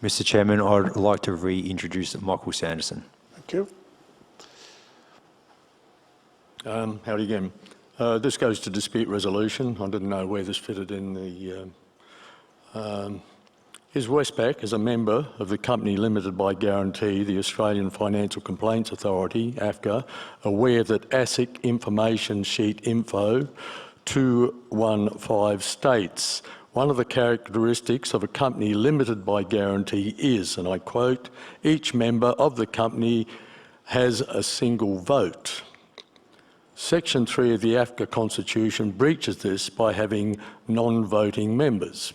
Mr. Chairman, I'd like to reintroduce Michael Sanderson. Thank you. Howdy again. This goes to dispute resolution. I didn't know where this fitted in the... Is Westpac, as a member of the company limited by guarantee, the Australian Financial Complaints Authority, AFCA, aware that ASIC information sheet info 215 states, one of the characteristics of a company limited by guarantee is, and I quote, each member of the company has a single vote. Section 3 of the AFCA Constitution breaches this by having non-voting members.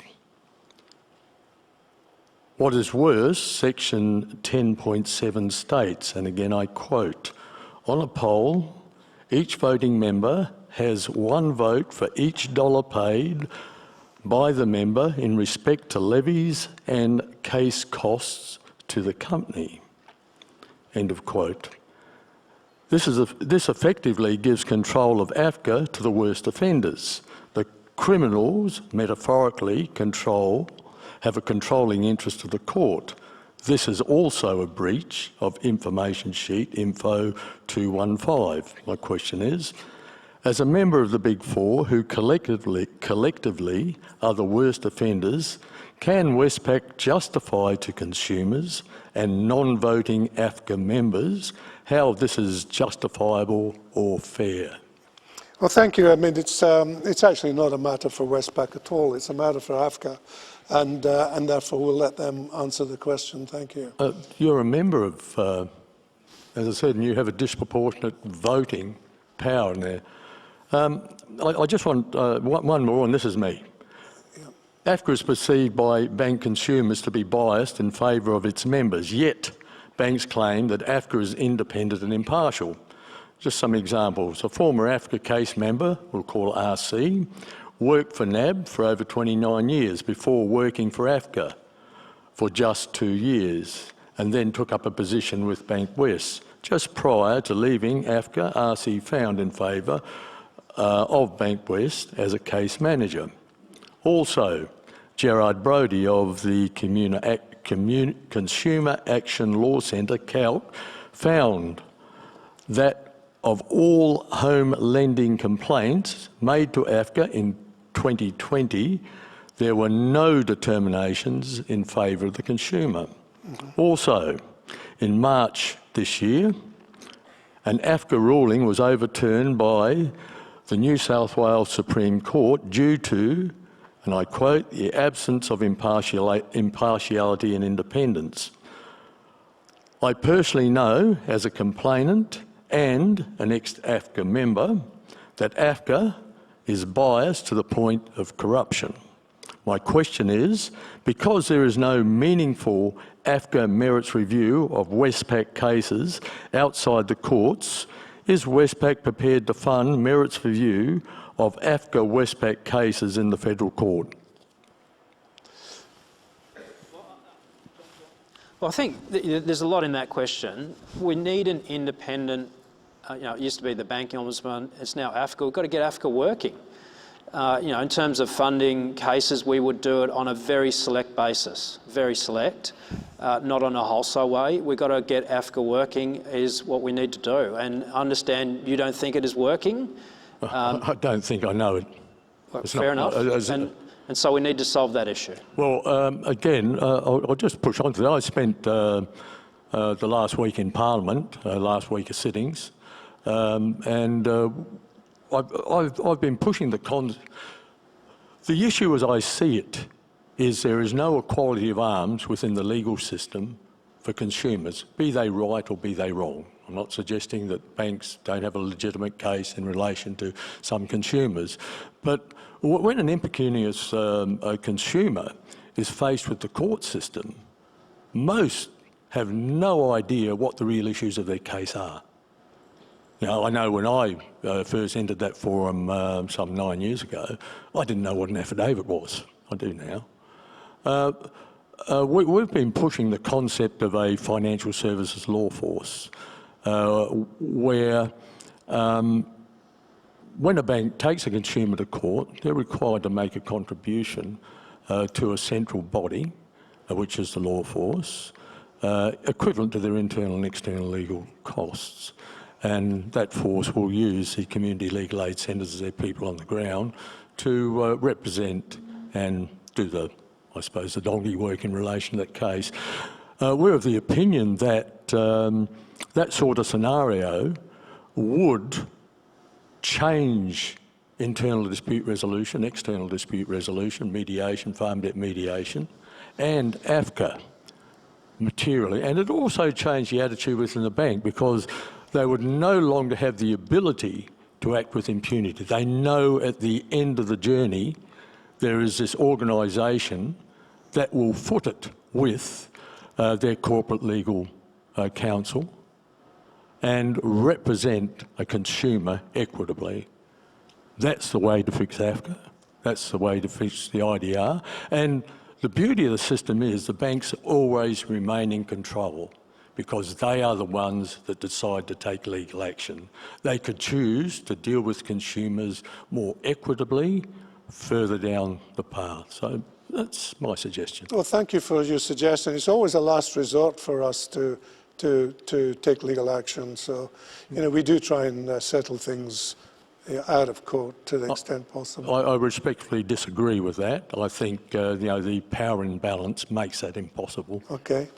What is worse, Section 10.7 states, and again I quote, on a poll, each voting member has one vote for each dollar paid by the member in respect to levies and case costs to the company. End of quote. This effectively gives control of AFCA to the worst offenders. The criminals, metaphorically, have a controlling interest of the court. This is also a breach of information sheet info 215. My question is, as a member of the Big Four who collectively are the worst offenders, can Westpac justify to consumers and non-voting AFCA members how this is justifiable or fair? Well, thank you. I mean, it's actually not a matter for Westpac at all. It's a matter for AFCA, and therefore we'll let them answer the question. Thank you. You're a member of, as I said, and you have a disproportionate voting power in there. I just want one more, and this is me. Yeah. AFCA is perceived by bank consumers to be biased in favour of its members, yet banks claim that AFCA is independent and impartial. Just some examples. A former AFCA case member, we'll call RC, worked for NAB for over 29 years before working for AFCA for just 2 years, and then took up a position with Bankwest. Just prior to leaving AFCA, RC found in favour of Bankwest as a case manager. Also, Gerard Brody of the Consumer Action Law Centre, CALC, found that of all home lending complaints made to AFCA in 2020, there were no determinations in favour of the consumer. Also, in March this year, an AFCA ruling was overturned by the New South Wales Supreme Court due to, and I quote, the absence of impartiality and independence. I personally know, as a complainant and an ex-AFCA member, that AFCA is biased to the point of corruption. My question is, because there is no meaningful AFCA merits review of Westpac cases outside the courts, is Westpac prepared to fund merits review of AFCA Westpac cases in the federal court? Well, I think there's a lot in that question. We need an independent, it used to be the Banking Ombudsman, it's now AFCA. We've got to get AFCA working. In terms of funding cases, we would do it on a very select basis, very select, not on a wholesale way. We've got to get AFCA working is what we need to do. And understand you don't think it is working. I don't think I know it. Well, fair enough. And so we need to solve that issue. Well, again, I'll just push on to that. I spent the last week in Parliament, last week of sittings, and I've been pushing the issue as I see it is there is no equality of arms within the legal system for consumers, be they right or be they wrong. I'm not suggesting that banks don't have a legitimate case in relation to some consumers, but when an impecunious consumer is faced with the court system, most have no idea what the real issues of their case are. I know when I first entered that forum some 9 years ago, I didn't know what an affidavit was. I do now. We've been pushing the concept of a financial services law force, where when a bank takes a consumer to court, they're required to make a contribution to a central body which is the law force, equivalent to their internal and external legal costs. And that force will use the community legal aid centres as their people on the ground to represent and do the, I suppose, the donkey work in relation to that case. We're of the opinion that that sort of scenario would change internal dispute resolution, external dispute resolution, mediation, farm debt mediation, and AFCA materially. And it also changed the attitude within the bank, because they would no longer have the ability to act with impunity. They know at the end of the journey there is this organisation that will foot it with their corporate legal counsel and represent a consumer equitably. That's the way to fix AFCA. That's the way to fix the IDR. And the beauty of the system is the banks always remain in control, because they are the ones that decide to take legal action. They could choose to deal with consumers more equitably further down the path. So that's my suggestion. Well, thank you for your suggestion. It's always a last resort for us to take legal action. So, we do try and settle things out of court to the extent possible. I respectfully disagree with that. I think the power imbalance makes that impossible. Okay.